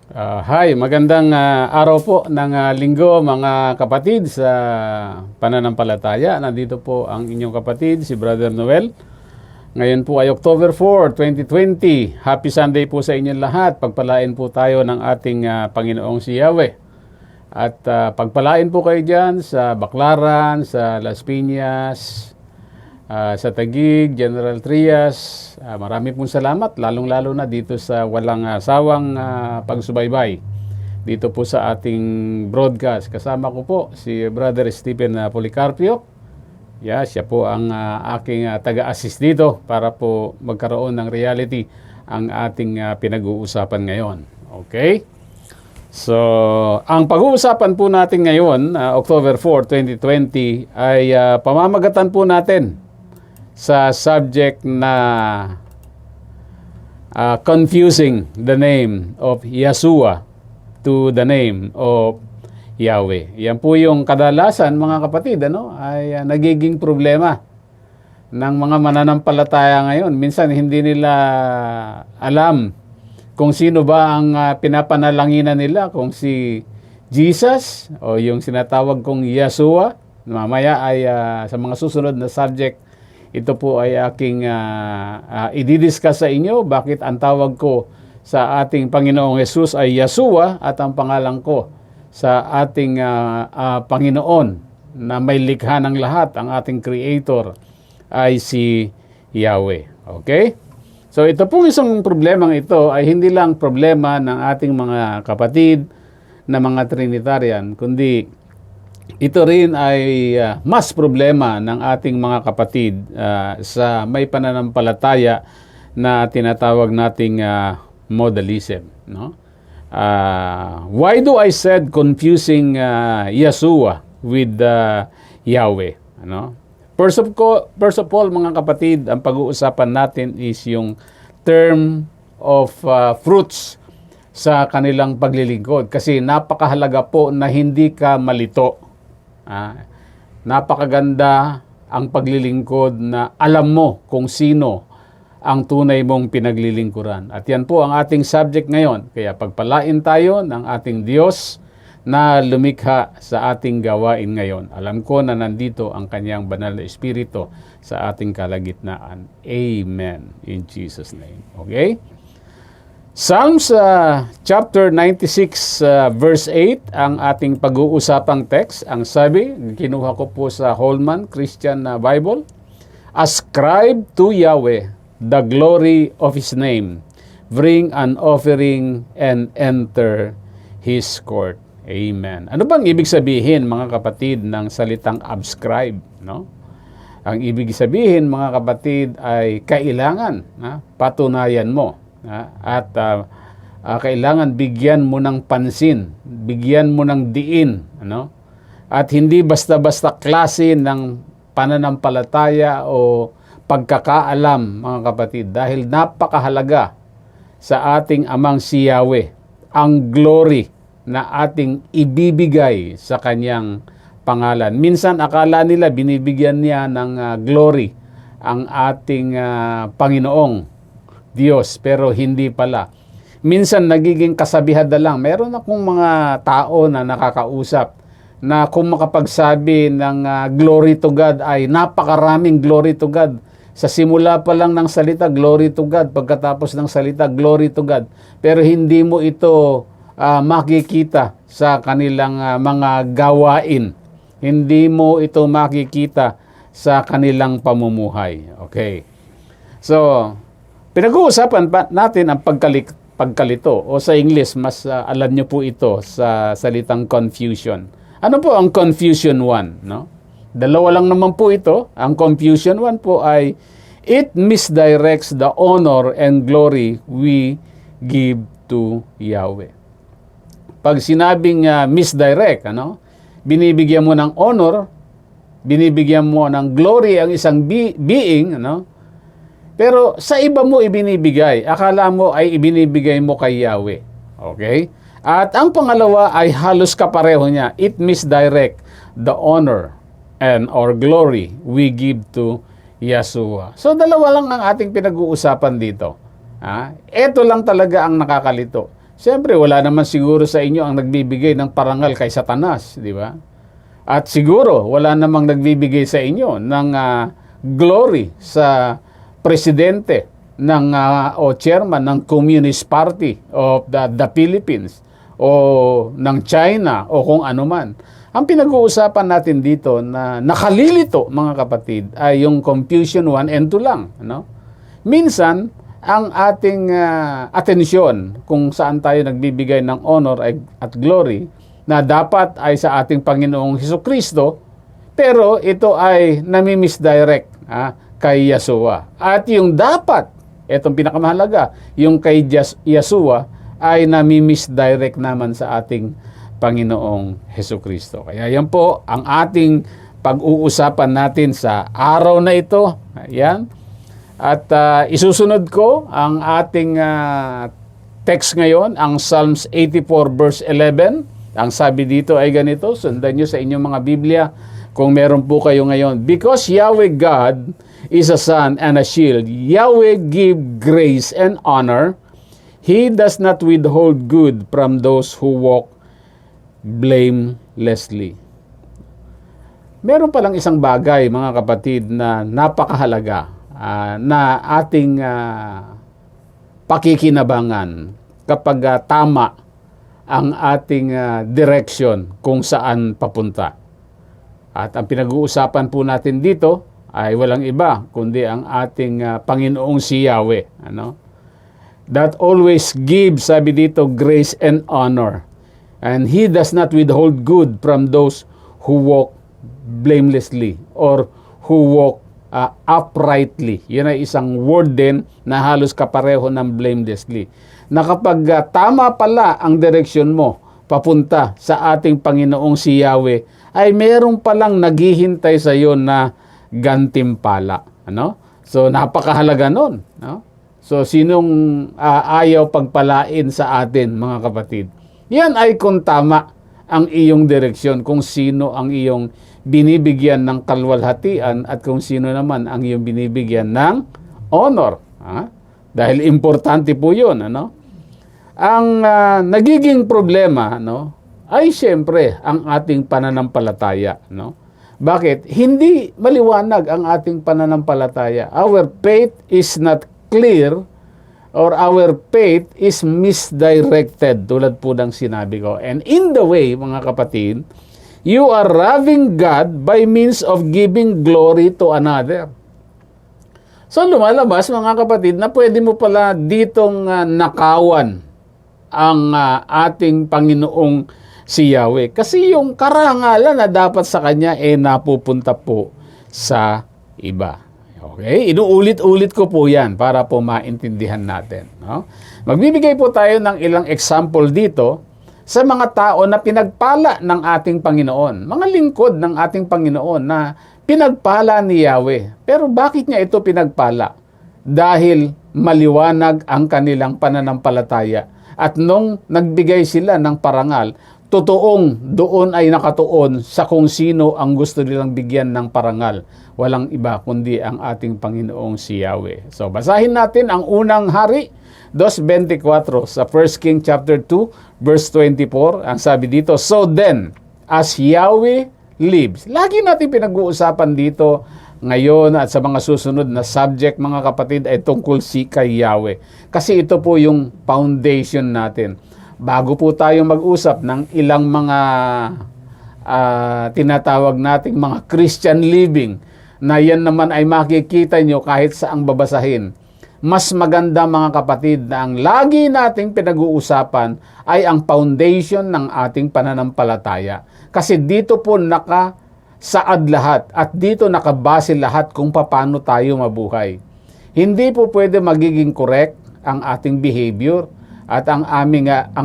Hi, magandang araw po ng linggo mga kapatid sa pananampalataya. Nandito po ang inyong kapatid, si Brother Noel. Ngayon po ay October 4, 2020. Happy Sunday po sa inyong lahat. Pagpalain po tayo ng ating Panginoong si Yahweh. At pagpalain po kayo dyan sa Baclaran, sa Las Piñas, sa Taguig, General Trias. Marami pong salamat, lalong-lalo na dito sa walang sawang pagsubaybay dito po sa ating broadcast. Kasama ko po si Brother Stephen Policarpio. Siya po ang aking taga-assist dito para po magkaroon ng reality ang ating pinag-uusapan ngayon. Okay? So, ang pag-uusapan po natin ngayon, October 4, 2020, ay pamamagatan po natin sa subject na confusing the name of Yeshua to the name of Yahweh. Yan po yung kadalasan mga kapatid, ay nagiging problema ng mga mananampalataya ngayon. Minsan hindi nila alam kung sino ba ang pinapanalanginan nila, kung si Jesus o yung sinatawag kong Yeshua. Mamaya ay sa mga susunod na subject, ito po ay aking i-discuss sa inyo bakit ang tawag ko sa ating Panginoong Jesus ay Yeshua at ang pangalan ko sa ating Panginoon na may likha ng lahat, ang ating Creator, ay si Yahweh. Okay? So ito pong isang problemang ito ay hindi lang problema ng ating mga kapatid na mga Trinitarian, kundi ito rin ay mas problema ng ating mga kapatid sa may pananampalataya na tinatawag nating modalism. No? Why do I said confusing Yeshua with Yahweh? Ano? First of all, mga kapatid, ang pag-uusapan natin is yung term of fruits sa kanilang paglilingkod. Kasi napakahalaga po na hindi ka malito. Napakaganda ang paglilingkod na alam mo kung sino ang tunay mong pinaglilingkuran. At yan po ang ating subject ngayon. Kaya pagpalain tayo ng ating Diyos na lumikha sa ating gawain ngayon. Alam ko na nandito ang kanyang banal na Espiritu sa ating kalagitnaan. Amen. In Jesus' name. Okay? Psalms chapter 96 verse 8 ang ating pag-uusapang text. Ang sabi, kinuha ko po sa Holman Christian Bible, ascribe to Yahweh the glory of His name. Bring an offering and enter His court. Amen. Ano bang ibig sabihin, mga kapatid, ng salitang ascribe? No? Ang ibig sabihin, mga kapatid, ay kailangan patunayan mo. At kailangan bigyan mo ng pansin, bigyan mo ng diin, at hindi basta-basta klase ng pananampalataya o pagkakaalam, mga kapatid, dahil napakahalaga sa ating amang si Yahweh ang glory na ating ibibigay sa kanyang pangalan. Minsan akala nila binibigyan niya ng glory ang ating Panginoong Diyos, pero hindi pala. Minsan nagiging kasabihan na lang. Meron akong mga tao na nakakausap na kung makapagsabi ng glory to God ay napakaraming glory to God. Sa simula pa lang ng salita, glory to God. Pagkatapos ng salita, glory to God. Pero hindi mo ito makikita sa kanilang mga gawain. Hindi mo ito makikita sa kanilang pamumuhay. Okay. So, pinag-uusapan natin ang pagkalito o sa English, mas alam nyo po ito sa salitang confusion. Ano po ang confusion 1? No? Dalawa lang naman po ito. Ang confusion 1 po ay it misdirects the honor and glory we give to Yahweh. Pag sinabing misdirect, binibigyan mo ng honor, binibigyan mo ng glory ang isang being, pero sa iba mo ibinibigay. Akala mo ay ibinibigay mo kay Yahweh. Okay? At ang pangalawa ay halos kapareho niya. It misdirect the honor and or glory we give to Yeshua. So dalawa lang ang ating pinag-uusapan dito. Ito lang talaga ang nakakalito. Siyempre, wala naman siguro sa inyo ang nagbibigay ng parangal kay Satanas, di ba? At siguro, wala namang nagbibigay sa inyo ng glory sa presidente ng o chairman ng Communist Party of the Philippines o ng China o kung ano man. Ang pinag-uusapan natin dito na nakalilito, mga kapatid, ay yung Confucian 1 and 2 lang. Ano? Minsan, ang ating atensyon kung saan tayo nagbibigay ng honor at glory na dapat ay sa ating Panginoong Hesukristo, pero ito ay nami-misdirect kay Yeshua. At yung dapat, itong pinakamahalaga, yung kay Yeshua ay nami-misdirect naman sa ating Panginoong Hesukristo. Kaya yan po ang ating pag-uusapan natin sa araw na ito. Ayan. At isusunod ko ang ating text ngayon, ang Psalms 84 verse 11. Ang sabi dito ay ganito, sundan nyo sa inyong mga Biblia kung meron po kayo ngayon. Because Yahweh God is a sun and a shield, Yahweh give grace and honor. He does not withhold good from those who walk blamelessly. Meron palang isang bagay, mga kapatid, na napakahalaga na ating pakikinabangan kapag tama ang ating direction kung saan papunta. At ang pinag-uusapan po natin dito ay walang iba kundi ang ating Panginoong si Yahweh. Ano? That always gives, sabi dito, grace and honor. And He does not withhold good from those who walk blamelessly or who walk uprightly. Yun ay isang word din na halos kapareho ng blamelessly. Na kapag tama pala ang direksyon mo papunta sa ating Panginoong si Yahweh, ay meron palang naghihintay sa iyo na gantimpala. Ano? So, napakahalaga nun. No? So, sinong ayaw pagpalain sa atin, mga kapatid? Yan ay kung tama ang iyong direksyon, kung sino ang iyong binibigyan ng kalwalhatian at kung sino naman ang iyong binibigyan ng honor. Dahil importante po yun. Ano? Ang nagiging problema ay siyempre ang ating pananampalataya. No? Bakit? Hindi maliwanag ang ating pananampalataya. Our faith is not clear or our faith is misdirected, tulad po ng sinabi ko. And in the way, mga kapatid, you are loving God by means of giving glory to another. So lumalabas, mga kapatid, na pwede mo pala ditong nakawan ang ating Panginoong si Yahweh. Kasi yung karangalan na dapat sa Kanya napupunta po sa iba. Okay? Inuulit-ulit ko po yan para po maintindihan natin. No? Magbibigay po tayo ng ilang example dito sa mga tao na pinagpala ng ating Panginoon. Mga lingkod ng ating Panginoon na pinagpala ni Yahweh. Pero bakit niya ito pinagpala? Dahil maliwanag ang kanilang pananampalataya. At nung nagbigay sila ng parangal, totoong doon ay nakatuon sa kung sino ang gusto nilang bigyan ng parangal. Walang iba kundi ang ating Panginoong si Yahweh. So basahin natin ang unang hari, 2:24 sa 1 King chapter 2 verse 24. Ang sabi dito, so then, as Yahweh lives. Lagi natin pinag-uusapan dito ngayon at sa mga susunod na subject, mga kapatid, ay tungkol kay Yahweh. Kasi ito po yung foundation natin. Bago po tayo mag-usap ng ilang mga tinatawag nating mga Christian living, na yan naman ay makikita nyo kahit saang babasahin. Mas maganda, mga kapatid, na ang lagi nating pinag-uusapan ay ang foundation ng ating pananampalataya. Kasi dito po nakasaad lahat at dito nakabase lahat kung paano tayo mabuhay. Hindi po pwede magiging correct ang ating behavior at ang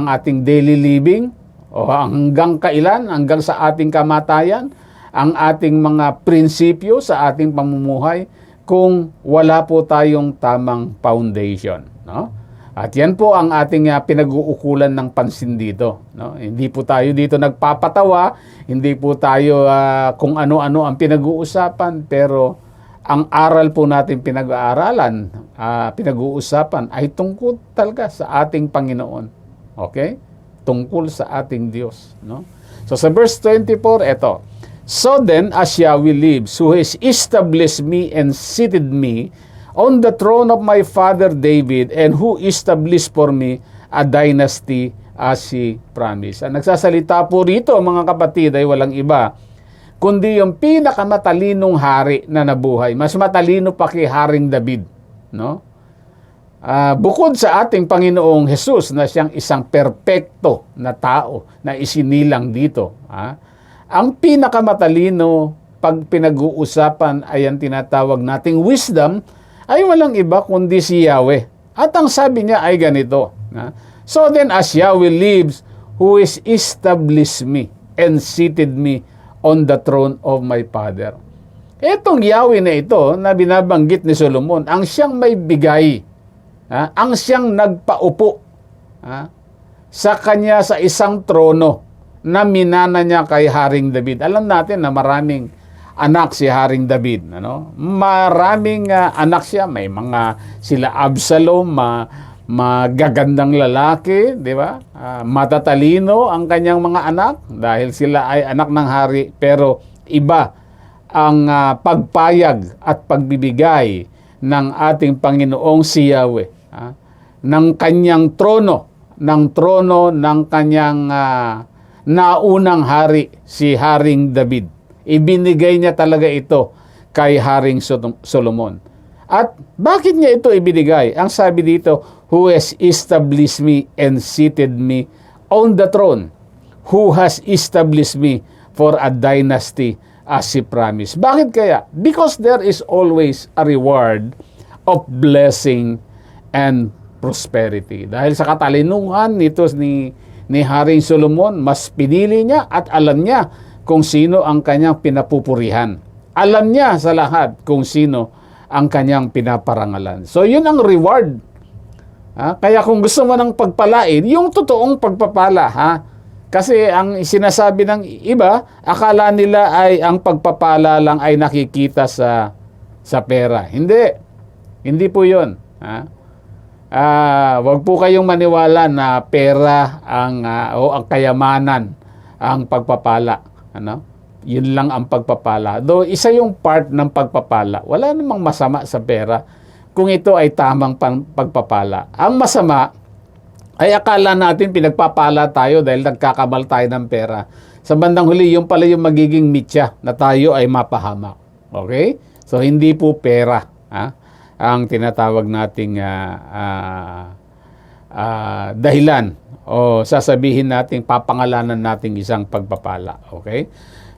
ating daily living o hanggang kailan, hanggang sa ating kamatayan, ang ating mga prinsipyo sa ating pamumuhay kung wala po tayong tamang foundation. No? At yan po ang ating pinag-uukulan ng pansin dito. No? Hindi po tayo dito nagpapatawa, hindi po tayo kung ano-ano ang pinag-uusapan, pero ang aral po natin pinag-aaralan, pinag-uusapan ay tungkol talaga sa ating Panginoon. Okay? Tungkol sa ating Diyos. No? So sa verse 24, eto. So then, as Yahweh lives, who has established me and seated me on the throne of my father David, and who established for me a dynasty as he promised. Ang nagsasalita po rito, mga kapatid, ay walang iba, kundi yung pinakamatalinong hari na nabuhay. Mas matalino pa kay Haring David. No? Bukod sa ating Panginoong Jesus na siyang isang perpekto na tao na isinilang dito, ang pinakamatalino pag pinag-uusapan ay ang tinatawag nating wisdom ay walang iba kundi si Yahweh. At ang sabi niya ay ganito, so then as Yahweh lives, who is established me and seated me on the throne of my father. Etong Yahweh na ito na binabanggit ni Solomon, ang siyang may bigay, ang siyang nagpaupo sa kanya sa isang trono na minana niya kay Haring David. Alam natin na maraming anak si Haring David. Maraming anak siya. May mga sila Absalom, magagandang lalaki, di ba? Matatalino ang kanyang mga anak dahil sila ay anak ng hari. Pero iba ang pagpayag at pagbibigay ng ating Panginoong si Yahweh ng kanyang trono, ng kanyang naunang hari, si Haring David. Ibinigay niya talaga ito kay Haring Solomon. At bakit niya ito ibinigay? Ang sabi dito, who has established me and seated me on the throne, who has established me for a dynasty as he promised. Bakit kaya? Because there is always a reward of blessing and prosperity. Dahil sa katalinuhan nito ni Haring Solomon, mas pinili niya at alam niya kung sino ang kanyang pinapupurihan. Alam niya sa lahat kung sino ang kanyang pinaparangalan. So, yun ang reward. Kaya kung gusto mo ng pagpalain, yung totoong pagpapala. Kasi ang sinasabi ng iba, akala nila ay ang pagpapala lang ay nakikita sa pera. Hindi. Hindi po yun. Wag po kayong maniwala na pera o ang kayamanan ang pagpapala. Yun lang ang pagpapala. Though isa yung part ng pagpapala. Wala namang masama sa pera kung ito ay tamang pagpapala. Ang masama ay akala natin pinagpapala tayo dahil nagkakabal tayo ng pera. Sa bandang huli, yung pala yung magiging mitya na tayo ay mapahamak. Okay? So, hindi po pera ang tinatawag nating dahilan o sasabihin nating papangalanan nating isang pagpapala. Okay?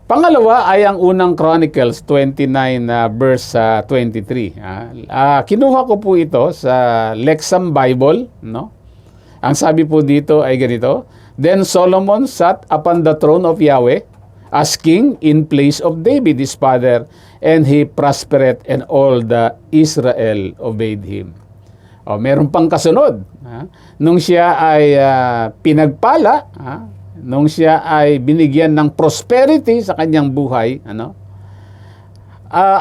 Pangalawa ay ang unang Chronicles 29 verse 23. Kinuha ko po ito sa Lexham Bible, no? Ang sabi po dito ay ganito, then Solomon sat upon the throne of Yahweh as king in place of David his father, and he prospered, and all the Israel obeyed him. Meron pang kasunod. Nung siya ay pinagpala, nung siya ay binigyan ng prosperity sa kanyang buhay,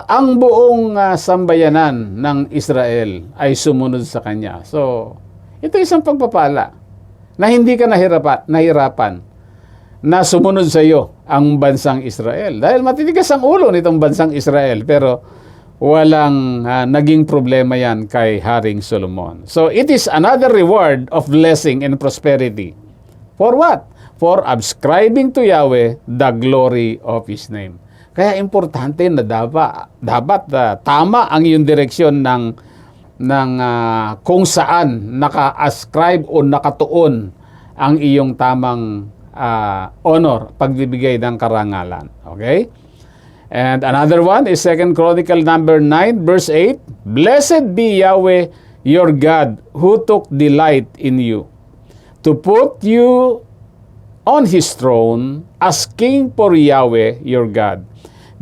ang buong sambayanan ng Israel ay sumunod sa kanya. So, ito isang pagpapala na hindi ka nahirapan na sumunod sa iyo ang bansang Israel. Dahil matitigas ang ulo nitong bansang Israel, pero walang naging problema yan kay Haring Solomon. So, it is another reward of blessing and prosperity. For what? For ascribing to Yahweh the glory of His name. Kaya importante na dapat tama ang iyong direksyon ng kung saan naka-ascribe o nakatuon ang iyong tamang honor, pagbibigay ng karangalan. Okay? And another one is 2 Chronicle number 9, verse 8. Blessed be Yahweh, your God, who took delight in you, to put you on His throne as king for Yahweh, your God,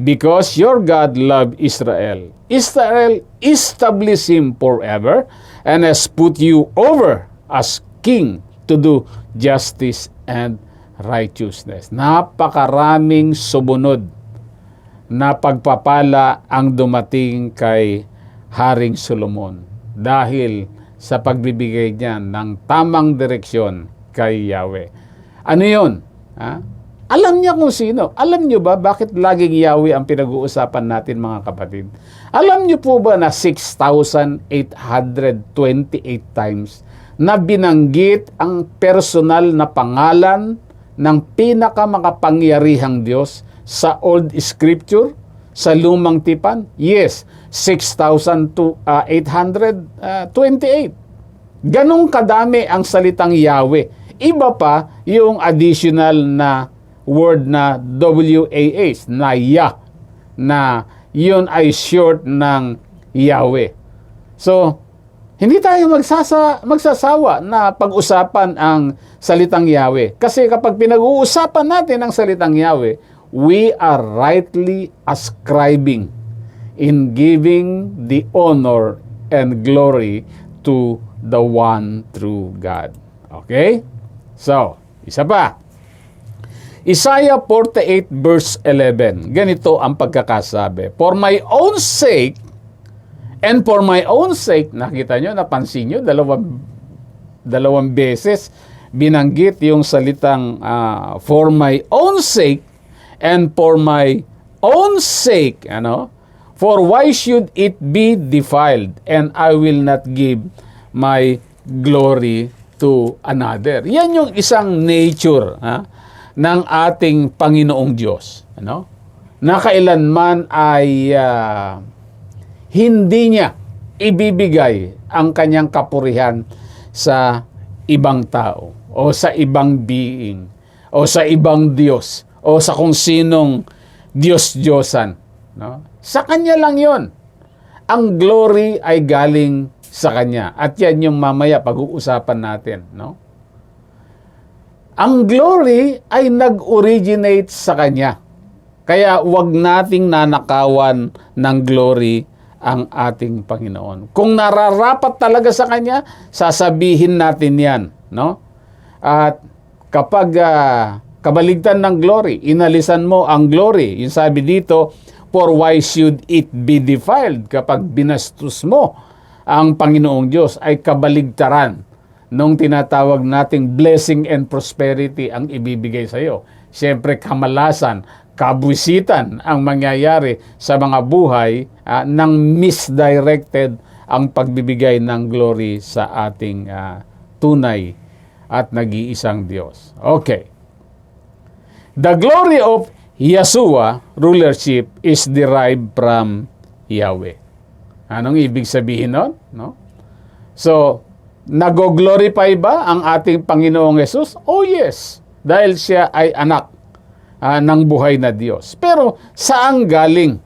because your God loved Israel. Israel established him forever and has put you over as king to do justice and righteousness. Napakaraming sumunod na pagpapala ang dumating kay Haring Solomon dahil sa pagbibigay niya ng tamang direksyon kay Yahweh. Ano yun? Alam niya kung sino. Alam niyo ba bakit laging Yahweh ang pinag-uusapan natin, mga kapatid? Alam niyo po ba na 6,828 times na binanggit ang personal na pangalan ng pinakamakapangyarihang Diyos sa Old Scripture, sa Lumang Tipan? Yes, 6,828. Ganong kadami ang salitang Yahweh. Iba pa yung additional na word na WAH, na Yah, na yun ay short ng Yahweh. So, hindi tayo magsasawa na pag-usapan ang salitang Yahweh. Kasi kapag pinag-uusapan natin ang salitang Yahweh, we are rightly ascribing in giving the honor and glory to the one true God. Okay? So, isa pa. Isaiah 48 verse 11. Ganito ang pagkakasabi. For my own sake, and for my own sake, nakita nyo, napansin nyo, dalawang beses binanggit yung salitang for my own sake, and for my own sake, for why should it be defiled, and I will not give my glory to another. Yan yung isang nature ng ating Panginoong Diyos. Na kailanman ay hindi niya ibibigay ang kanyang kapurihan sa ibang tao, o sa ibang being, o sa ibang Diyos, o sa kung sinong Diyos-Diyosan. Sa Kanya lang yon. Ang glory ay galing sa Kanya. At yan yung mamaya pag-uusapan natin. Ang glory ay nag-originate sa Kanya. Kaya wag nating nanakawan ng glory ang ating Panginoon. Kung nararapat talaga sa Kanya, sasabihin natin yan. At kapag kabaligtan ng glory, inalisan mo ang glory. Yung sabi dito, for why should it be defiled? Kapag binastos mo ang Panginoong Diyos, ay kabaligtaran nung tinatawag nating blessing and prosperity ang ibibigay sa iyo. Siyempre, kamalasan, kabwisitan ang mangyayari sa mga buhay nang misdirected ang pagbibigay ng glory sa ating tunay at nag-iisang Diyos. Okay. The glory of Yeshua rulership is derived from Yahweh. Anong ibig sabihin nun? So, nag-glorify ba ang ating Panginoong Yesus? Oh yes, dahil siya ay anak ng buhay na Diyos. Pero saan galing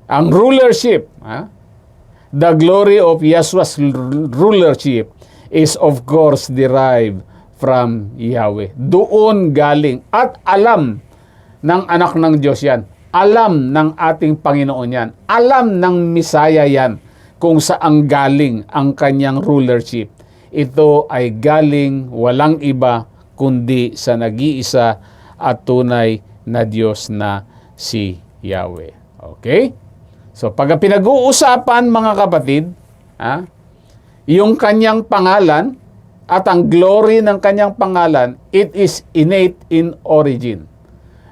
ang rulership? The glory of Yeshua's rulership is of course derived from Yahweh. Doon galing. At alam ng anak ng Diyos yan. Alam ng ating Panginoon yan. Alam ng Misaya yan kung saan galing ang kanyang rulership. Ito ay galing walang iba kundi sa nag-iisa at tunay na Diyos na si Yahweh. Okay? So, pag pinag-uusapan, mga kapatid, yung kanyang pangalan at ang glory ng kanyang pangalan, it is innate in origin.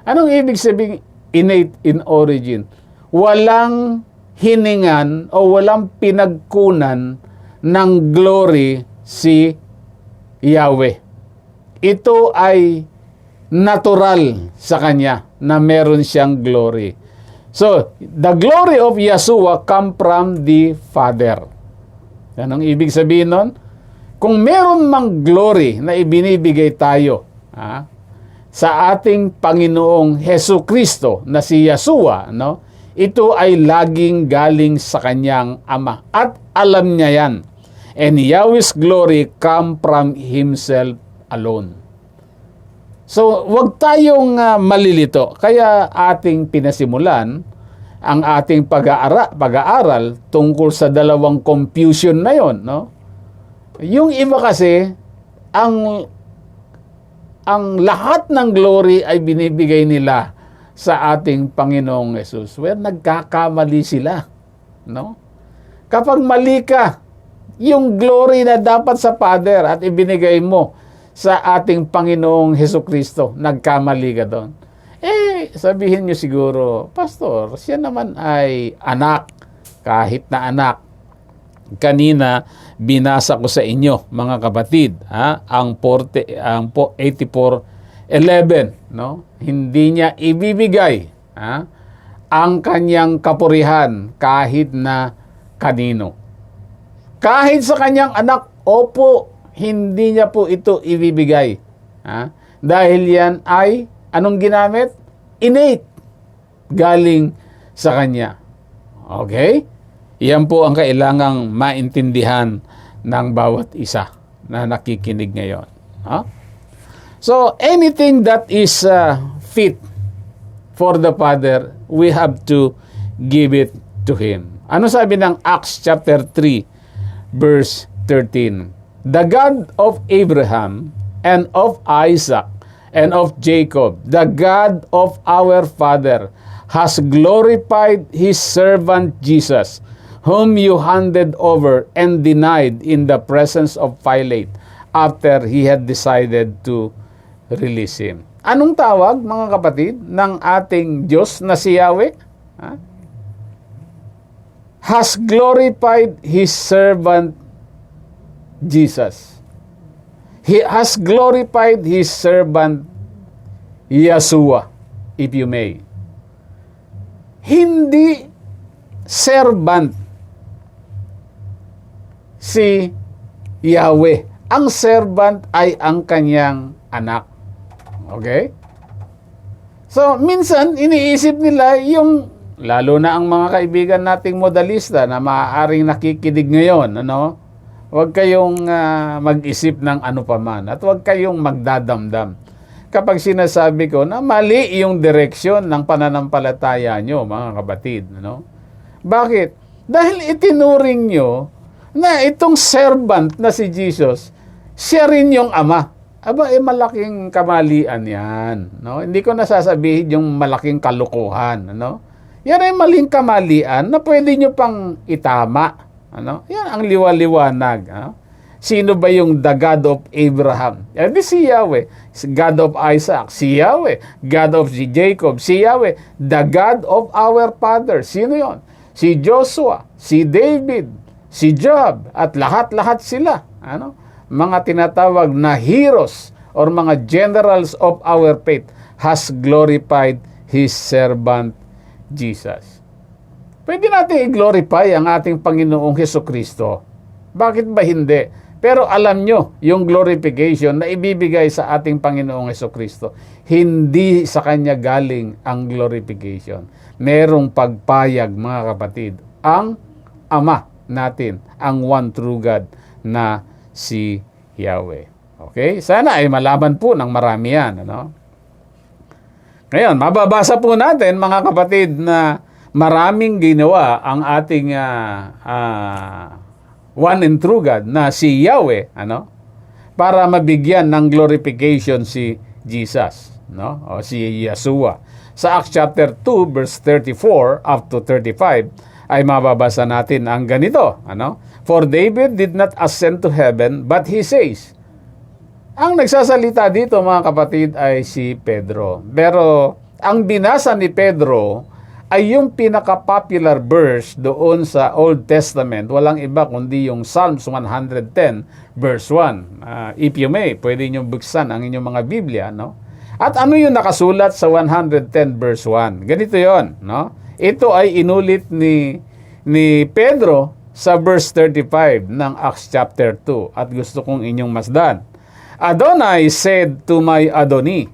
Anong ibig sabihin innate in origin? Walang hiningan o walang pinagkunan ng glory si Yahweh. Ito ay natural sa Kanya na meron siyang glory. So, the glory of Yeshua come from the Father. Yan ang ibig sabihin nun. Kung meron mang glory na ibinibigay tayo sa ating Panginoong Hesu Kristo na si Yeshua, ito ay laging galing sa kanyang Ama. At alam niya yan. And Yahweh's glory come from Himself alone. So, wag tayong malilito. Kaya ating pinasimulan ang ating pag-aaral tungkol sa dalawang confusion na yon. Yung iba kasi, ang lahat ng glory ay binibigay nila sa ating Panginoong Yesus. Well, nagkakamali sila. Kapag mali ka, yung glory na dapat sa Father at ibinigay mo sa ating Panginoong Hesukristo. Nagkamali ka doon. Sabihin nyo siguro, Pastor, siya naman ay anak, kahit na anak. Kanina, binasa ko sa inyo, mga kapatid, ang 84:11, no? Hindi niya ibibigay ang kanyang kapurihan kahit na kanino. Kahit sa kanyang anak, opo, hindi niya po ito ibibigay. Dahil yan ay, anong ginamit? Innate. Galing sa kanya. Okay? Yan po ang kailangang maintindihan ng bawat isa na nakikinig ngayon. So, anything that is fit for the Father, we have to give it to Him. Ano sabi ng Acts chapter 3, verse 13? The God of Abraham and of Isaac and of Jacob, the God of our father, has glorified His servant Jesus, whom you handed over and denied in the presence of Pilate after he had decided to release him. Anong tawag, mga kapatid, ng ating Diyos na si Yahweh? Has glorified His servant Jesus. He has glorified His servant Yeshua, if you may. Hindi servant si Yahweh. Ang servant ay ang kanyang anak. Okay? So, minsan, iniisip nila yung, lalo na ang mga kaibigan nating modalista na maaaring nakikinig ngayon, huwag kayong mag-isip ng ano paman at huwag kayong magdadamdam kapag sinasabi ko na mali yung direksyon ng pananampalataya nyo, mga kapatid. Bakit? Dahil itinuring nyo na itong servant na si Jesus, siya rin yung ama. Malaking kamalian yan. Hindi ko nasasabihin yung malaking kalukuhan. Yan ay maling kamalian na pwede nyo pang itama. Yan ang liwaliwanag. Sino ba yung the God of Abraham? Di si Yahweh. God of Isaac, si Yahweh. God of Jacob, si Yahweh. The God of our father. Sino yon? Si Joshua, si David, si Job, at lahat-lahat sila. Mga tinatawag na heroes or mga generals of our faith has glorified His servant Jesus. Pwede natin i-glorify ang ating Panginoong Hesukristo. Bakit ba hindi? Pero alam nyo, yung glorification na ibibigay sa ating Panginoong Hesukristo, hindi sa Kanya galing ang glorification. Merong pagpayag, mga kapatid, ang Ama natin, ang one true God na si Yahweh. Okay? Sana ay malaman po ng marami yan. Ngayon, mababasa po natin, mga kapatid, na maraming ginawa ang ating one and true God na si Yahweh, para mabigyan ng glorification si Jesus, o si Yeshua. Sa Acts chapter 2 verse 34 up to 35 ay mababasa natin ang ganito, For David did not ascend to heaven, but he says. Ang nagsasalita dito, mga kapatid, ay si Pedro. Pero ang binasa ni Pedro ay yung pinaka-popular verse doon sa Old Testament. Walang iba kundi yung Psalms 110 verse 1. If you may, pwede nyo buksan ang inyong mga Biblia, At ano yung nakasulat sa 110 verse 1? Ganito yon, Ito ay inulit ni Pedro sa verse 35 ng Acts chapter 2 at gusto kong inyong masdan. Adonai said to my Adoni,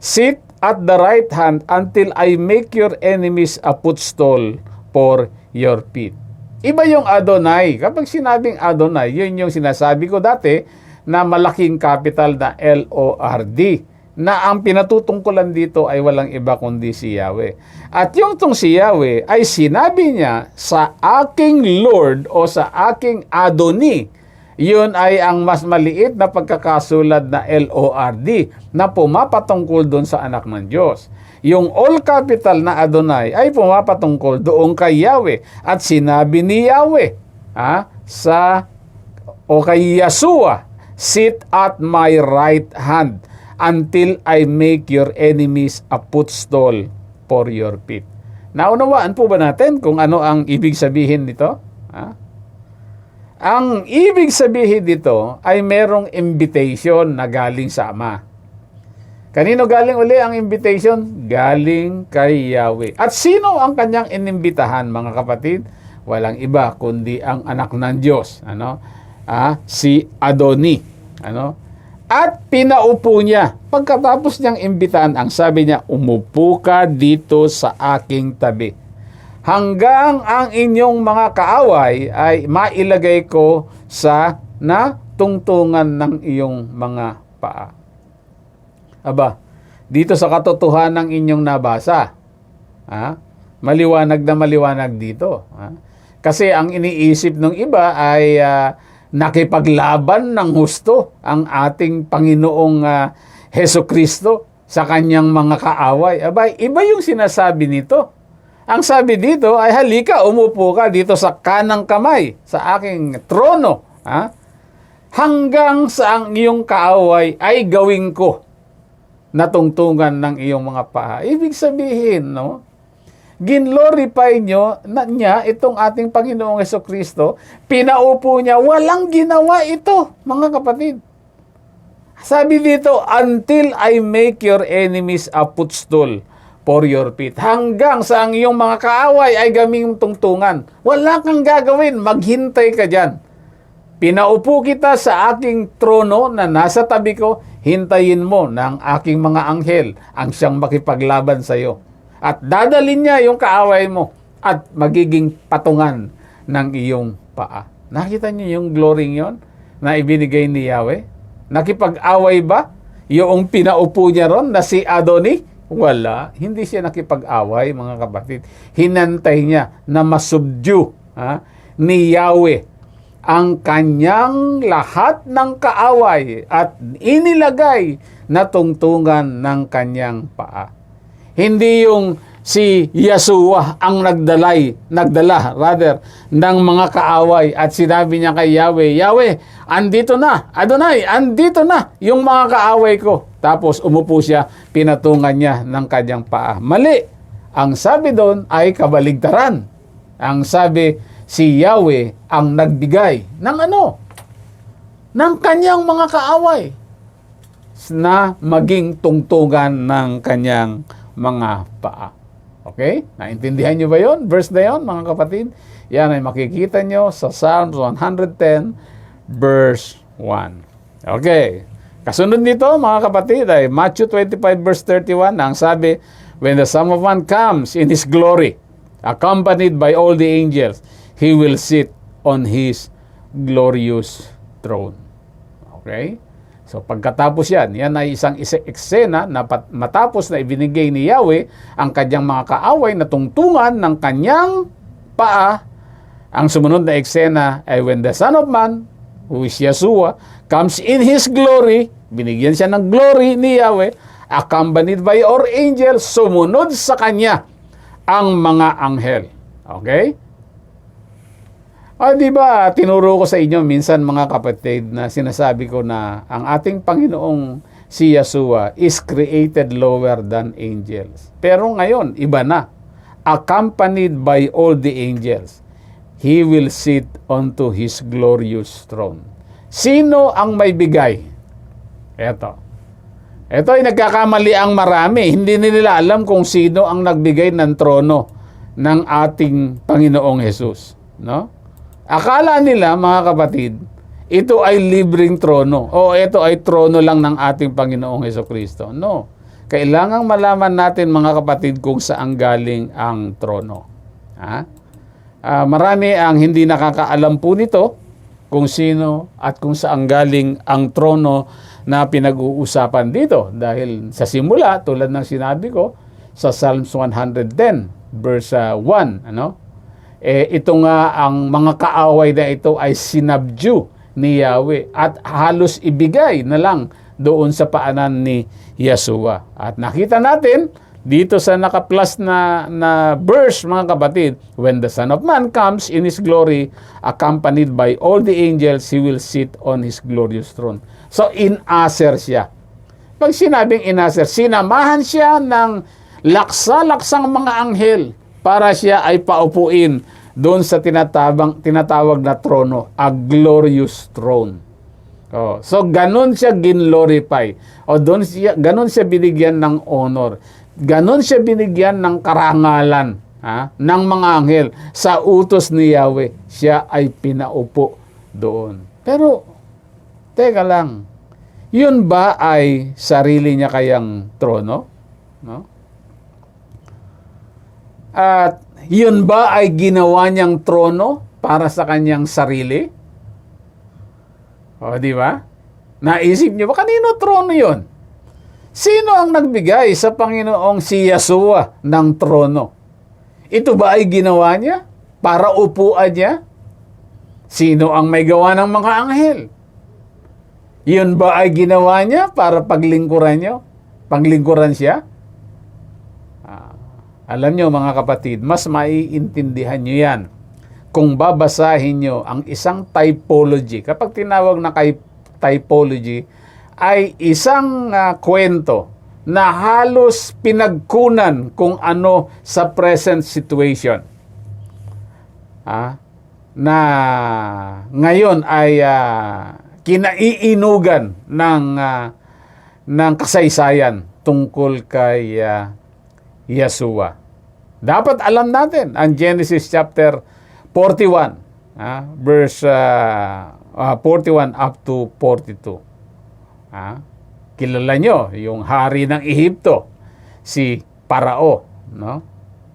sit at the right hand until I make your enemies a footstool for your feet. Iba yung Adonai. Kapag sinabing Adonai, yun yung sinasabi ko dati na malaking capital na L-O-R-D. Na ang pinatutungkulan dito ay walang iba kundi si Yahweh. At yung tong si Yahweh ay sinabi niya sa aking Lord o sa aking Adoni. Yun ay ang mas maliit na pagkakasulad na L-O-R-D na pumapatungkol doon sa anak ng Diyos. Yung all capital na Adonai ay pumapatungkol doon kay Yahweh. At sinabi ni Yahweh kay Yeshua sit at my right hand until I make your enemies a footstool for your feet. Naunawaan po ba natin kung ano ang ibig sabihin nito? Ang ibig sabihin dito ay merong invitation na galing sa Ama. Kanino galing uli ang invitation? Galing kay Yahweh. At sino ang kanyang inimbitahan, mga kapatid? Walang iba kundi ang anak ng Diyos, si Adoni, At pinaupo niya. Pagkatapos niyang imbitahan, ang sabi niya, umupo ka dito sa aking tabi. Hanggang ang inyong mga kaaway ay mailagay ko sa natungtungan ng iyong mga paa. Aba, dito sa katotohanan ng inyong nabasa, maliwanag na maliwanag dito. Kasi ang iniisip ng iba ay nakipaglaban ng husto ang ating Panginoong Heso Kristo sa kanyang mga kaaway. Aba, iba yung sinasabi nito. Ang sabi dito ay, halika, umupo ka dito sa kanang kamay, sa aking trono. Hanggang sa ang iyong kaaway ay gawin ko natungtungan ng iyong mga paa. Ibig sabihin, ginlorify niya itong ating Panginoong Jesucristo, pinaupo niya, walang ginawa ito, mga kapatid. Sabi dito, until I make your enemies a footstool for your feet. Hanggang sa ang iyong mga kaaway ay gaming tungtungan. Wala kang gagawin, maghintay ka dyan. Pinaupo kita sa aking trono na nasa tabi ko, hintayin mo ng aking mga anghel ang siyang makipaglaban sa iyo. At dadalin niya yung kaaway mo at magiging patungan ng iyong paa. Nakita niyo yung glory yon na ibinigay ni Yahweh? Nakipag-away ba yung pinaupo niya ron na si Adoni? Wala. Hindi siya nakipag-away, mga kapatid. Hinantay niya na masubdue ni Yahweh ang kanyang lahat ng kaaway at inilagay na tungtungan ng kanyang paa. Hindi yung si Yeshua ang nagdala ng mga kaaway at sinabi niya kay Yahweh, Yahweh, andito na, Adonai, andito na yung mga kaaway ko. Tapos umupo siya, pinatungan niya ng kanyang paa. Mali. Ang sabi doon ay kabaligtaran. Ang sabi, si Yahweh ang nagbigay ng ng kanyang mga kaaway na maging tungtungan ng kanyang mga paa. Okay? Naintindihan nyo ba yon? Verse na yon, mga kapatid? Yan ay makikita nyo sa Psalms 110 verse 1. Okay. Kasunod nito, mga kapatid, ay Matthew 25 verse 31. Ang sabi, when the Son of Man comes in His glory, accompanied by all the angels, He will sit on His glorious throne. Okay? So pagkatapos yan ay isang eksena na matapos na ibinigay ni Yahweh ang kanyang mga kaaway na tungtungan ng kanyang paa. Ang sumunod na eksena ay when the Son of Man, who is Yeshua, comes in His glory, binigyan siya ng glory ni Yahweh, accompanied by all angels, sumunod sa kanya ang mga anghel. Okay? Di ba, tinuro ko sa inyo minsan, mga kapatid, na sinasabi ko na ang ating Panginoong si Yeshua is created lower than angels. Pero ngayon, iba na. Accompanied by all the angels, He will sit onto His glorious throne. Sino ang may bigay? Ito ay nagkakamali ang marami. Hindi nila alam kung sino ang nagbigay ng trono ng ating Panginoong Jesus. No? Akala nila, mga kapatid, ito ay libreng trono o ito ay trono lang ng ating Panginoong Jesucristo. No. Kailangang malaman natin, mga kapatid, kung saan galing ang trono. Marami ang hindi nakakaalam po nito kung sino at kung saan galing ang trono na pinag-uusapan dito. Dahil sa simula, tulad ng sinabi ko, sa Psalms 110, verse 1, ito nga ang mga kaaway na ito ay sinabdue ni Yahweh at halos ibigay na lang doon sa paanan ni Yeshua. At nakita natin, dito sa naka-plus na verse, mga kapatid, when the Son of Man comes in His glory, accompanied by all the angels, He will sit on His glorious throne. So, in-aser siya. Pag sinabing in-aser, sinamahan siya ng laksa-laksang mga anghel para siya ay paupuin doon sa tinatawag na trono, a glorious throne. Oh, so, ganun siya ginlorify. O ganun siya binigyan ng honor. Ganon siya binigyan ng karangalan ng mga anghel. Sa utos ni Yahweh, siya ay pinaupo doon. Pero, teka lang, yun ba ay sarili niya kayang trono? No? At yun ba ay ginawa niyang trono para sa kanyang sarili? O, di ba? Naisip niyo ba, kanino trono yun? Sino ang nagbigay sa Panginoong si Yeshua ng trono? Ito ba ay ginawa niya para upuan niya? Sino ang may gawa ng mga anghel? Yun ba ay ginawa niya para paglingkuran niyo? Paglingkuran siya? Alam niyo mga kapatid, mas maiintindihan niyo yan kung babasahin niyo ang isang typology. Kapag tinawag na typology, ay isang kwento na halos pinagkunan kung ano sa present situation. Na ngayon ay kinaiinugan ng kasaysayan tungkol kay Yeshua. Dapat alam natin ang Genesis chapter 41, verse 41 up to 42. Kilala nyo yung hari ng Ehipto, si Parao, no?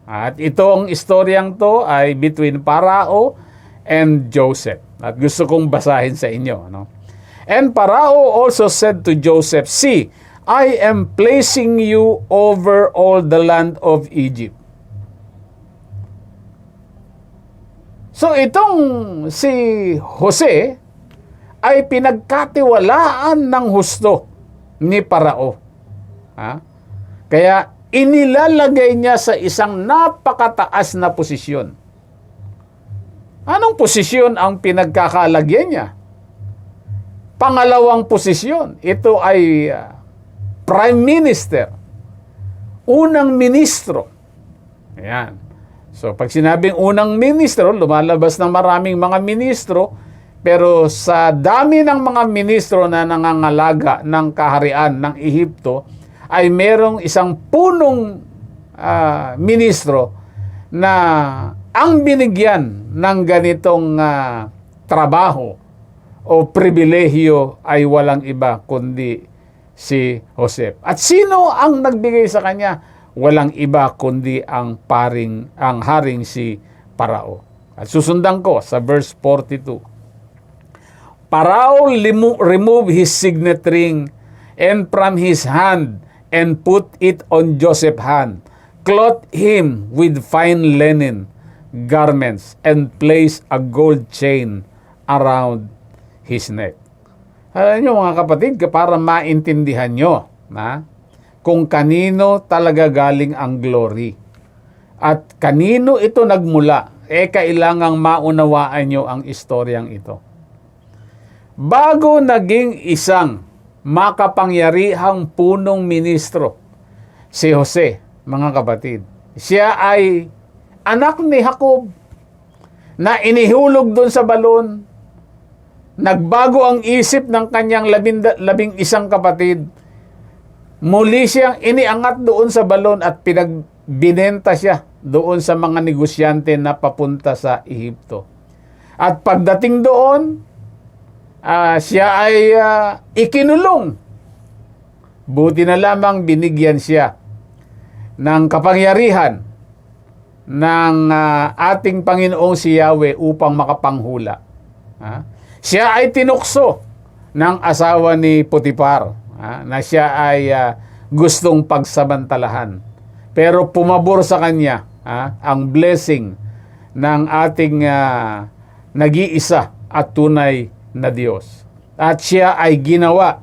At itong istoryang to ay between Parao and Joseph. At gusto kong basahin sa inyo, no? And Parao also said to Joseph, "See, I am placing you over all the land of Egypt." So itong si Jose ay pinagkatiwalaan ng husto ni Parao. Kaya inilalagay niya sa isang napakataas na posisyon. Anong posisyon ang pinagkakalagyan niya? Pangalawang posisyon. Ito ay Prime Minister. Unang ministro. Ayan. So pag sinabing unang ministro, lumalabas ng maraming mga ministro. Pero sa dami ng mga ministro na nangangalaga ng kaharian ng Ehipto, ay merong isang punong ministro na ang binigyan ng ganitong trabaho o pribilehiyo ay walang iba kundi si Joseph. At sino ang nagbigay sa kanya? Walang iba kundi ang haring si Parao. At susundan ko sa verse 42. Parao remove his signet ring and from his hand and put it on Joseph's hand, clothed him with fine linen garments and placed a gold chain around his neck. Alam nyo mga kapatid, para maintindihan nyo kung kanino talaga galing ang glory at kanino ito nagmula, kailangang maunawaan nyo ang istoryang ito. Bago naging isang makapangyarihang punong ministro, si Jose, mga kapatid, siya ay anak ni Jacob na inihulog doon sa balon. Nagbago ang isip ng kanyang 11 kapatid. Muli siyang iniangat doon sa balon at pinagbinenta siya doon sa mga negosyante na papunta sa Ehipto. At pagdating doon, siya ay ikinulong. Buti na lamang binigyan siya ng kapangyarihan ng ating Panginoong si Yahweh upang makapanghula. Siya ay tinukso ng asawa ni Potiphar na siya ay gustong pagsamantalahan. Pero pumabor sa kanya ang blessing ng ating nag-iisa at tunay na Diyos. At siya ay ginawa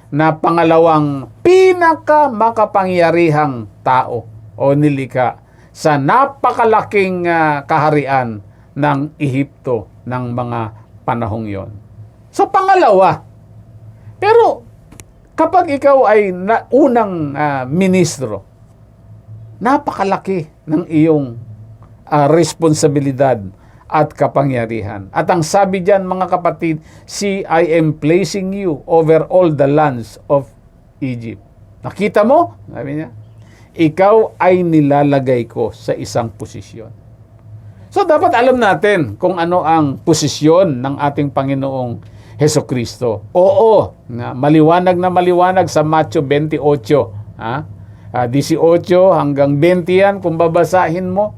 na pangalawang pinakamakapangyarihang tao o nilikha sa napakalaking kaharian ng Ehipto ng mga panahong yon. So pangalawa. Pero kapag ikaw ay unang ministro, napakalaki ng iyong responsibilidad at kapangyarihan. At ang sabi diyan, mga kapatid, "See, I am placing you over all the lands of Egypt." Nakita mo? Sabi niya, ikaw ay nilalagay ko sa isang posisyon. So dapat alam natin kung ano ang posisyon ng ating Panginoong Hesukristo. Oo, maliwanag na maliwanag sa Matthew 28. 18 hanggang 20 yan kung babasahin mo.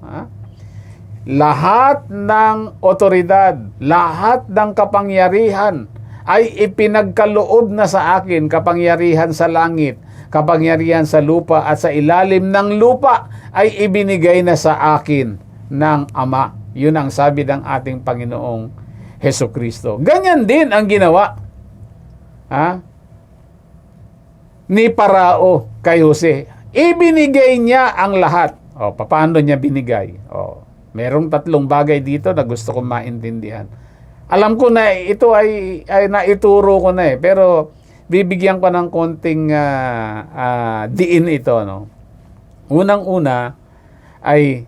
Lahat ng otoridad, lahat ng kapangyarihan ay ipinagkaloob na sa akin, kapangyarihan sa langit, kapangyarihan sa lupa at sa ilalim ng lupa ay ibinigay na sa akin ng Ama. Yun ang sabi ng ating Panginoong Hesukristo. Ganyan din ang ginawa ni Parao kay Jose. Ibinigay niya ang lahat. Paano niya binigay? Merong tatlong bagay dito na gusto kong maintindihan. Alam ko na ito ay naituro ko na pero bibigyan ko ng konting diin ito. No? Unang-una ay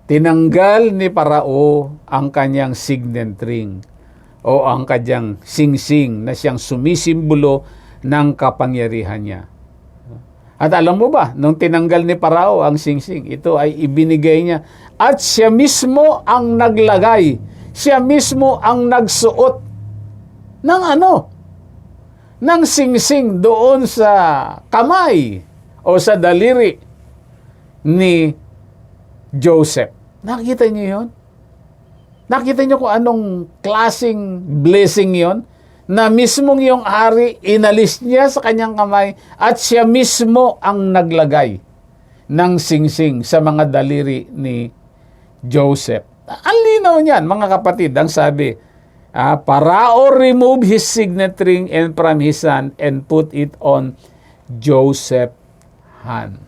tinanggal ni Parao ang kanyang signet ring o ang kanyang singsing na siyang sumisimbolo ng kapangyarihan niya. At alam mo ba, nung tinanggal ni Parao ang singsing, ito ay ibinigay niya. At siya mismo ang naglagay, siya mismo ang nagsuot ng ng singsing doon sa kamay o sa daliri ni Joseph. Nakita niyo yun? Nakita niyo kung anong klaseng blessing yon? Na mismong yung hari, inalis niya sa kanyang kamay at siya mismo ang naglagay ng singsing sa mga daliri ni Joseph. Ang linaw niyan, mga kapatid, ang sabi, Parao remove his signet ring and from his hand and put it on Joseph's hand.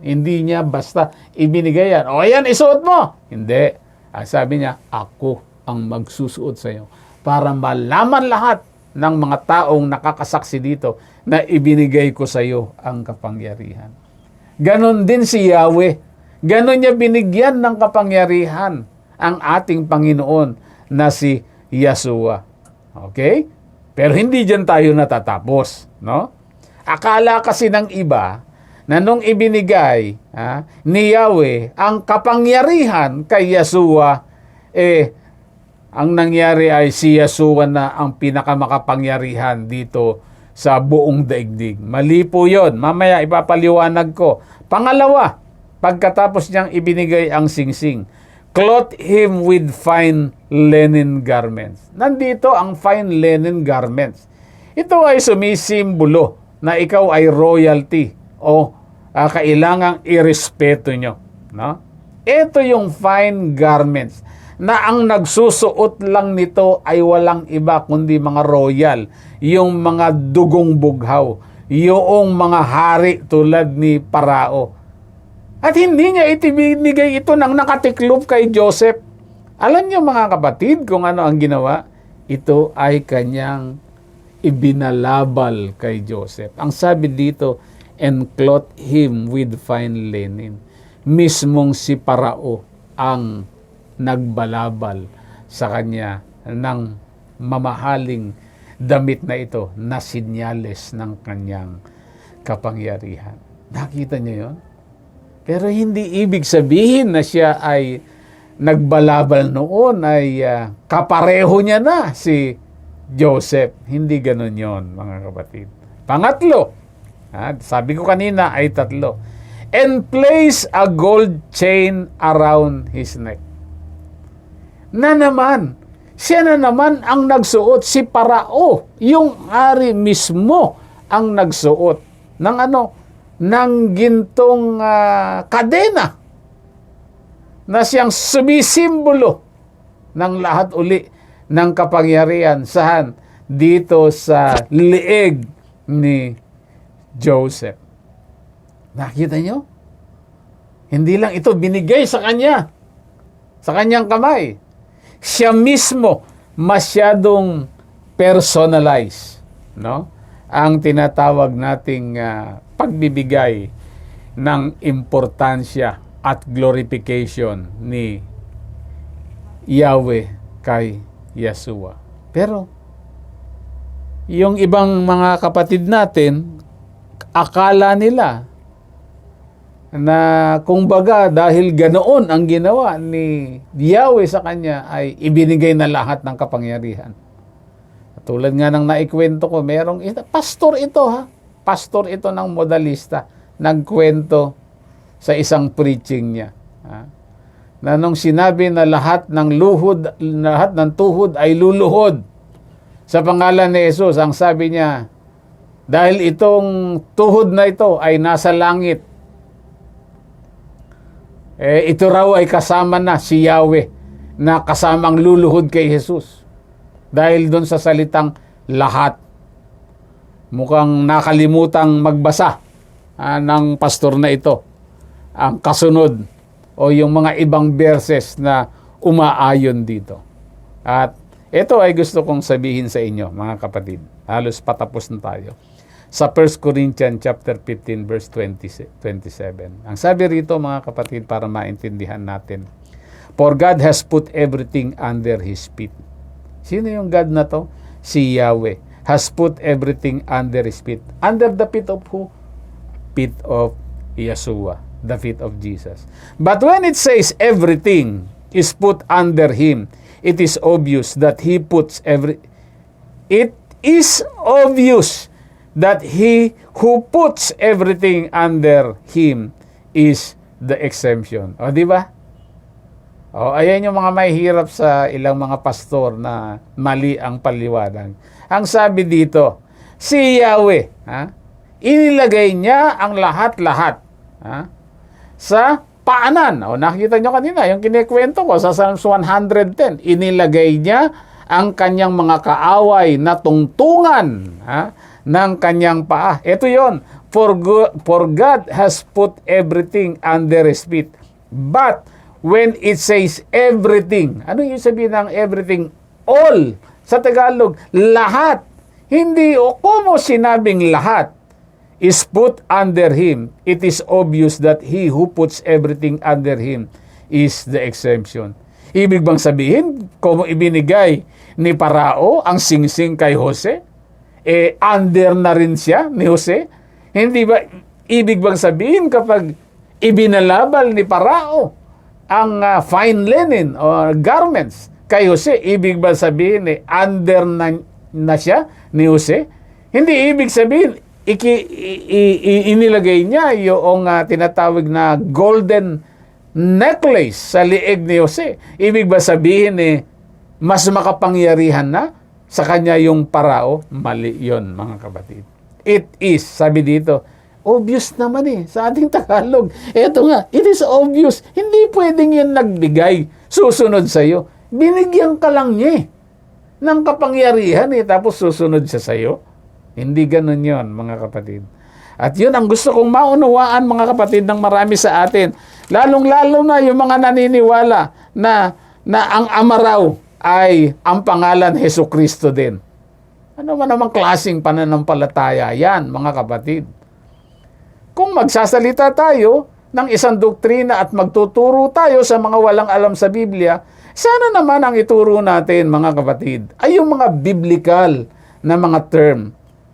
Hindi niya basta ibinigay yan. Yan, isuot mo. Hindi. Sabi niya, ako ang magsusuot sa iyo para malaman lahat ng mga taong nakakasaksi dito na ibinigay ko sa iyo ang kapangyarihan. Ganon din si Yahweh. Ganon niya binigyan ng kapangyarihan ang ating Panginoon na si Yeshua. Okay? Pero hindi dyan tayo natatapos. No? Akala kasi ng iba na nung ibinigay ni Yahweh ang kapangyarihan kay Yeshua, ang nangyari ay si Yeshua na ang pinakamakapangyarihan dito sa buong daigdig. Mali po yun. Mamaya ipapaliwanag ko. Pangalawa, pagkatapos niyang ibinigay ang singsing, clothe him with fine linen garments. Nandito ang fine linen garments. Ito ay sumisimbolo na ikaw ay royalty o kailangang irespeto nyo. No? Ito yung fine garments na ang nagsusuot lang nito ay walang iba kundi mga royal, yung mga dugong bughaw, yung mga hari tulad ni Parao. At hindi niya itibinigay ito nang nakatiklob kay Joseph. Alam niyo mga kapatid kung ano ang ginawa? Ito ay kanyang ibinalabal kay Joseph. Ang sabi dito, and clothe him with fine linen. Mismong si Parao ang nagbalabal sa kanya ng mamahaling damit na ito na sinyales ng kanyang kapangyarihan. Nakita niyo yon? Pero hindi ibig sabihin na siya ay nagbalabal noon ay kapareho niya na si Joseph. Hindi ganun yon, mga kapatid. Pangatlo, sabi ko kanina ay tatlo. And place a gold chain around his neck. Na naman, siya na naman ang nagsuot, si Parao, yung hari mismo ang nagsuot ng ng gintong kadena na siyang sumisimbolo ng lahat uli ng kapangyarihan saan dito sa lieg ni Joseph. Nakita nyo? Hindi lang ito binigay sa kanya, sa kanyang kamay. Siya mismo masyadong personalized, no? Ang tinatawag nating pagbibigay ng importansya at glorification ni Yahweh kay Yeshua. Pero yung ibang mga kapatid natin, akala nila na kung baga dahil ganoon ang ginawa ni Yahweh sa kanya ay ibinigay na lahat ng kapangyarihan. Tulad nga ng naikwento ko, pastor ito pastor ito ng modalista, nagkwento sa isang preaching niya. Na nung sinabi na lahat ng tuhod ay luluhod sa pangalan ni Jesus, ang sabi niya, dahil itong tuhod na ito ay nasa langit, ito raw ay kasama na si Yahweh na kasamang luluhod kay Jesus. Dahil doon sa salitang lahat. Mukhang nakalimutang magbasa ng pastor na ito ang kasunod o yung mga ibang verses na umaayon dito. At ito ay gusto kong sabihin sa inyo, mga kapatid. Halos patapos na tayo. Sa 1 Corinthians chapter 15 verse 27. Ang sabi rito, mga kapatid, para maintindihan natin, for God has put everything under His feet. Sino yung God na to? Si Yahweh has put everything under His feet. Under the feet of who? Feet of Yeshua, the feet of Jesus. But when it says everything is put under Him, it is obvious that He puts it is obvious that He who puts everything under Him is the exemption. O, di ba? O, ayan yung mga mahihirap sa ilang mga pastor na mali ang paliwanag. Ang sabi dito, si Yahweh, inilagay niya ang lahat-lahat sa paanan. O, nakikita nyo kanina, yung kinikwento ko sa Psalms 110, inilagay niya ang kanyang mga kaaway na tungtungan ng kanyang paa. Ito yon, for God has put everything under His feet. But when it says everything, ano yung sabihin ng everything? All. Sa Tagalog, lahat. Hindi o kumo sinabing lahat is put under Him. It is obvious that He who puts everything under Him is the exemption. Ibig bang sabihin, kung ibinigay ni Parao ang singsing kay Jose, under na rin siya ni Jose? Hindi ba, ibig bang sabihin kapag ibinalabal ni Parao ang fine linen or garments kay Jose, ibig bang sabihin under na siya ni Jose? Hindi ibig sabihin, inilagay niya yung tinatawag na golden necklace sa lieg ni Jose. Ibig ba sabihin mas makapangyarihan na sa kanya yung Parao? Mali yun, mga kapatid. It is, sabi dito, obvious naman sa ating Tagalog. Eto nga, it is obvious. Hindi pwedeng yun nagbigay, susunod sa'yo. Binigyan ka lang niya ng kapangyarihan tapos susunod siya sa'yo. Hindi ganun yon, mga kapatid. At yun ang gusto kong maunawaan, mga kapatid, ng marami sa atin. Lalong-lalo na yung mga naniniwala na ang Ama raw ay ang pangalan Jesucristo din. Ano man namang klaseng pananampalataya yan, mga kapatid? Kung magsasalita tayo ng isang doktrina at magtuturo tayo sa mga walang alam sa Biblia, sana naman ang ituro natin, mga kapatid, ay yung mga biblical na mga term.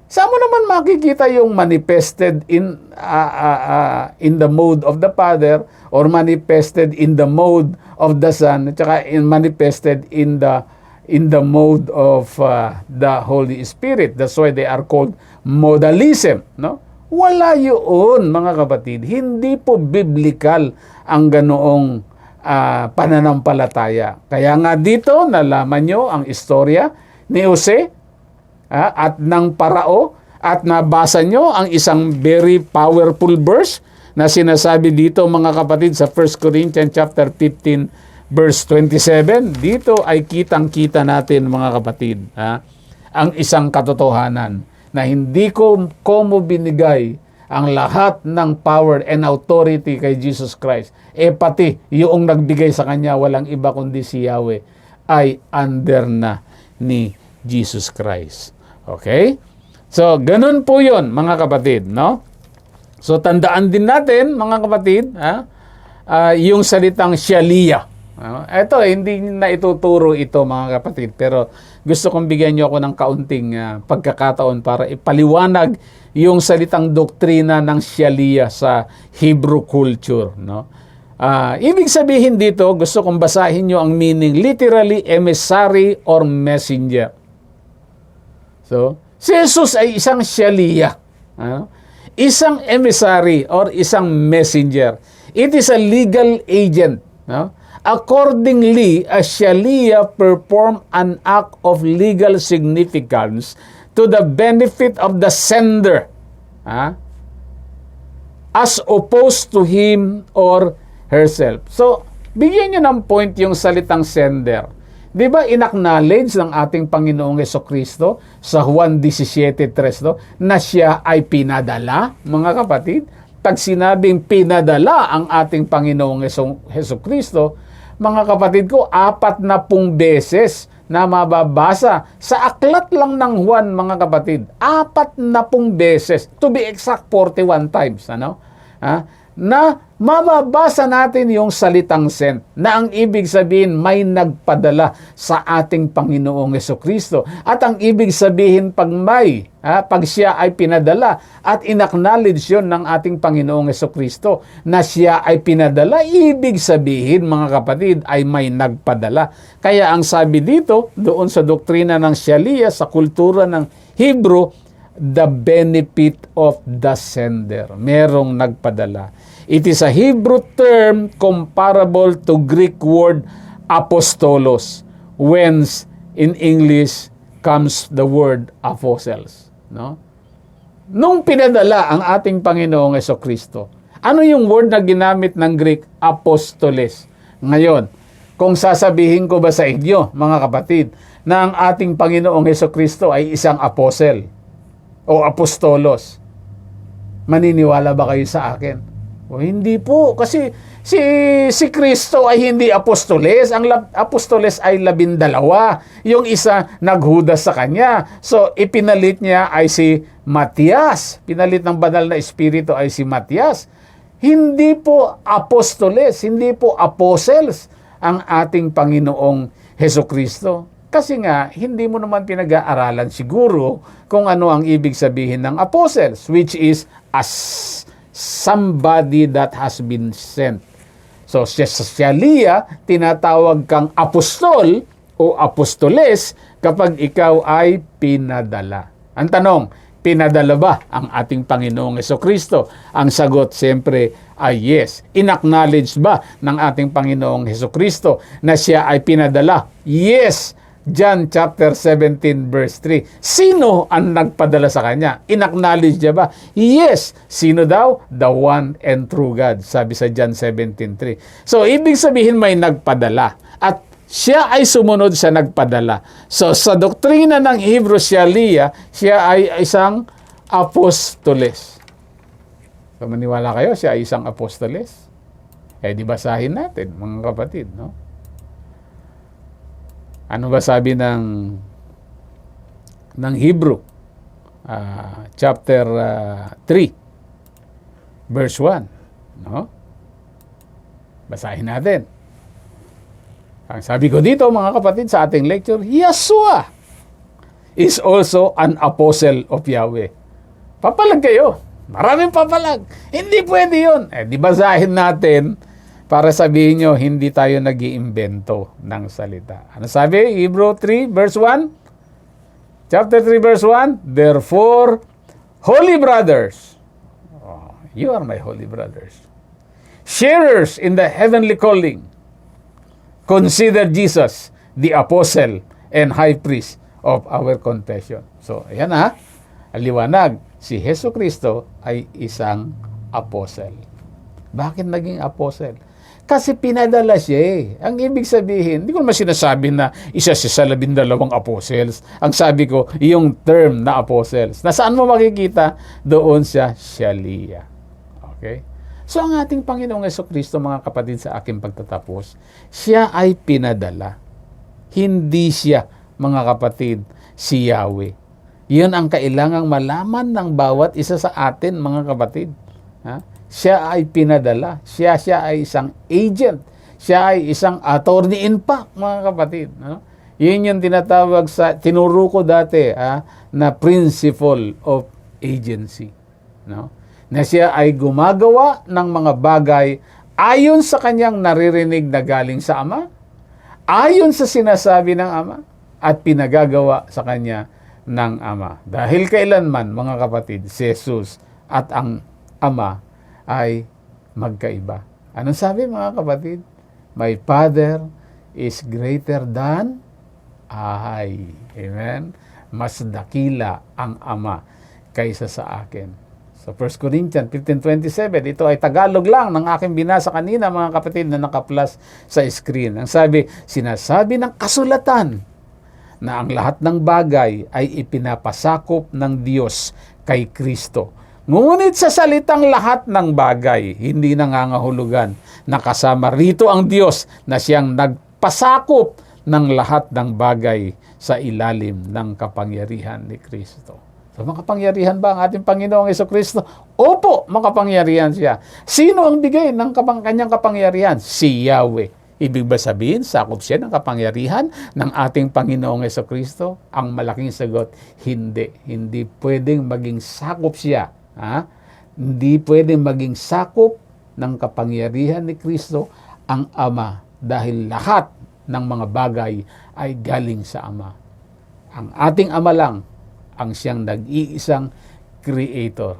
Saan mo naman makikita yung manifested in the mode of the Father or manifested in the mode of the Son at saka manifested in the mode of the Holy Spirit. That's why they are called modalism, no? Wala yun, mga kapatid. Hindi po biblical ang ganoong pananampalataya. Kaya nga dito, nalaman nyo ang istorya ni Jose at ng Parao at nabasa nyo ang isang very powerful verse na sinasabi dito, mga kapatid, sa 1 Corinthians chapter 15 verse 27. Dito ay kitang-kita natin, mga kapatid, ang isang katotohanan na hindi ko mo binigay ang lahat ng power and authority kay Jesus Christ, pati yung nagbigay sa kanya, walang iba kundi si Yahweh, ay under na ni Jesus Christ. Okay? So, ganun po yun, mga kapatid, no? So, tandaan din natin, mga kapatid, yung salitang Shalia. Ito, hindi na ituturo ito, mga kapatid, pero gusto kong bigyan nyo ako ng kaunting pagkakataon para ipaliwanag yung salitang doktrina ng Shalia sa Hebrew culture, no? Ibig sabihin dito, gusto kong basahin nyo ang meaning, literally, emissary or messenger. So, si Jesus ay isang Shalia, isang emissary or isang messenger. It is a legal agent, no? Accordingly, a Shalia perform an act of legal significance to the benefit of the sender, as opposed to him or herself. So, bigyan nyo ng point yung salitang sender. Di ba inacknowledge ng ating Panginoong Hesukristo sa Juan 17:3 na siya ay pinadala, mga kapatid? Pag sinabing pinadala ang ating Panginoong Hesukristo, mga kapatid ko, 40 beses na mababasa sa aklat lang ng Juan, mga kapatid. 40 beses. To be exact, 41 times. Na mababasa natin yung salitang sent, na ang ibig sabihin may nagpadala sa ating Panginoong Hesukristo. At ang ibig sabihin pag siya ay pinadala at inacknowledge yun ng ating Panginoong Hesukristo na siya ay pinadala, ibig sabihin, mga kapatid, ay may nagpadala. Kaya ang sabi dito, doon sa doktrina ng Shalia, sa kultura ng Hebrew, the benefit of the sender. Merong nagpadala. It is a Hebrew term comparable to Greek word apostolos, whence in English comes the word apostles. No? Nung pinadala ang ating Panginoong Hesukristo, ano yung word na ginamit ng Greek? Apostoles. Ngayon, kung sasabihin ko ba sa inyo, mga kapatid, na ang ating Panginoong Hesukristo ay isang apostle o apostolos, maniniwala ba kayo sa akin? O hindi po, kasi si Kristo ay hindi apostoles. Ang apostoles ay 12. Yung isa naghudas sa kanya. So, ipinalit niya ay si Matias. Pinalit ng banal na espiritu ay si Matias. Hindi po apostoles, hindi po apostles ang ating Panginoong Hesukristo. Kasi nga, hindi mo naman pinag-aaralan siguro kung ano ang ibig sabihin ng apostles, which is somebody that has been sent. So, sa Shalia, tinatawag kang apostol o apostoles kapag ikaw ay pinadala. Ang tanong, pinadala ba ang ating Panginoong Hesukristo? Ang sagot, siyempre, ay yes. Inacknowledge ba ng ating Panginoong Hesukristo na siya ay pinadala? Yes. John chapter 17 verse 3. Sino ang nagpadala sa kanya? Inacknowledge niya ba? Yes. Sino daw? The one and true God. Sabi sa John 17:3. So, ibig sabihin may nagpadala. At siya ay sumunod sa nagpadala. So, sa doktrina ng Hebrew Shalia, siya ay isang apostoles. So, maniwala kayo, siya ay isang apostoles? Di basahin natin, mga kapatid, no? Ano ba sabi ng Hebrew? Chapter 3, verse 1. No? Basahin natin. Ang sabi ko dito, mga kapatid, sa ating lecture, Yeshua is also an apostle of Yahweh. Papalag kayo. Maraming papalag. Hindi pwede yun. Di basahin natin para sabihin nyo, hindi tayo nag-iimbento ng salita. Ano sabi? Hebrew 3, verse 1? Chapter 3, verse 1? Therefore, holy brothers, you are my holy brothers, sharers in the heavenly calling, consider Jesus, the apostle and high priest of our confession. So, ayan aliwanag. Si Hesukristo ay isang apostle. Bakit naging apostle? Kasi pinadala siya eh. Ang ibig sabihin, hindi ko naman sinasabi na isa siya sa 12 apostles. Ang sabi ko, yung term na apostles. Nasaan mo makikita? Doon siya Shalia. Okay? So ang ating Panginoong Jesucristo, mga kapatid, sa aking pagtatapos, siya ay pinadala. Hindi siya, mga kapatid, si Yahweh. Yun ang kailangang malaman ng bawat isa sa atin, mga kapatid. Ha? Siya ay pinadala. Siya ay isang agent. Siya ay isang attorney in fact, mga kapatid. No? Yun yung tinatawag sa, tinuro ko dati, na principle of agency. No? Na siya ay gumagawa ng mga bagay ayon sa kanyang naririnig na galing sa Ama, ayon sa sinasabi ng Ama, at pinagagawa sa kanya ng Ama. Dahil kailanman, mga kapatid, si Jesus at ang Ama ay magkaiba. Anong sabi, mga kapatid? My Father is greater than I. Amen? Mas dakila ang Ama kaysa sa akin. So 1 Corinthians 15:27, ito ay Tagalog lang ng aking binasa kanina, mga kapatid, na naka-plus sa screen. Ang sabi, sinasabi ng kasulatan na ang lahat ng bagay ay ipinapasakop ng Diyos kay Kristo. Ngunit sa salitang lahat ng bagay, hindi nangangahulugan na kasama rito ang Diyos na siyang nagpasakop ng lahat ng bagay sa ilalim ng kapangyarihan ni Kristo. So, makapangyarihan ba ang ating Panginoong Jesucristo? Opo, makapangyarihan siya. Sino ang bigay ng kanyang kapangyarihan? Si Yahweh. Ibig ba sabihin, sakop siya ng kapangyarihan ng ating Panginoong Jesucristo? Ang malaking sagot, hindi. Hindi pwedeng maging sakop siya. Hindi pwedeng maging sakop ng kapangyarihan ni Kristo ang Ama dahil lahat ng mga bagay ay galing sa Ama. Ang ating Ama lang ang siyang nag-iisang creator.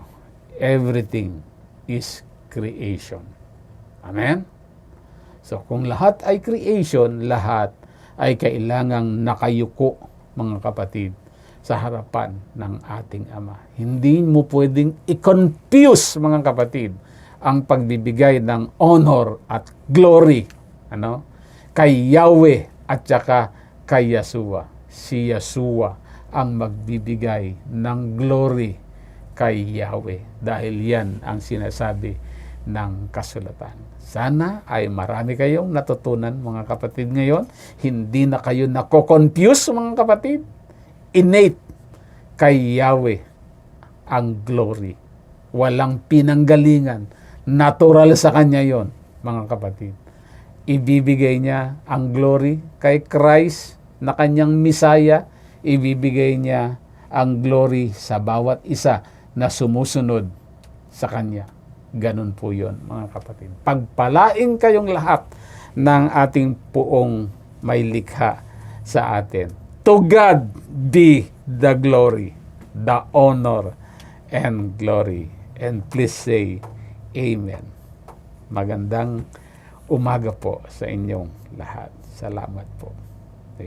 Everything is creation. Amen? So kung lahat ay creation, lahat ay kailangang nakayuko, mga kapatid, sa harapan ng ating Ama. Hindi mo pwedeng i-confuse, mga kapatid, ang pagbibigay ng honor at glory kay Yahweh at saka kay Yeshua. Si Yeshua ang magbibigay ng glory kay Yahweh dahil yan ang sinasabi ng kasulatan. Sana ay marami kayong natutunan, mga kapatid, ngayon. Hindi na kayo nako-confuse, mga kapatid. Innate kay Yahweh ang glory. Walang pinanggalingan. Natural sa Kanya yon, mga kapatid. Ibibigay niya ang glory kay Christ na Kanyang Misaya. Ibibigay niya ang glory sa bawat isa na sumusunod sa Kanya. Ganun po yon, mga kapatid. Pagpalain kayong lahat ng ating Poong may likha sa atin. To God be the glory, the honor, and glory. And please say, Amen. Magandang umaga po sa inyong lahat. Salamat po.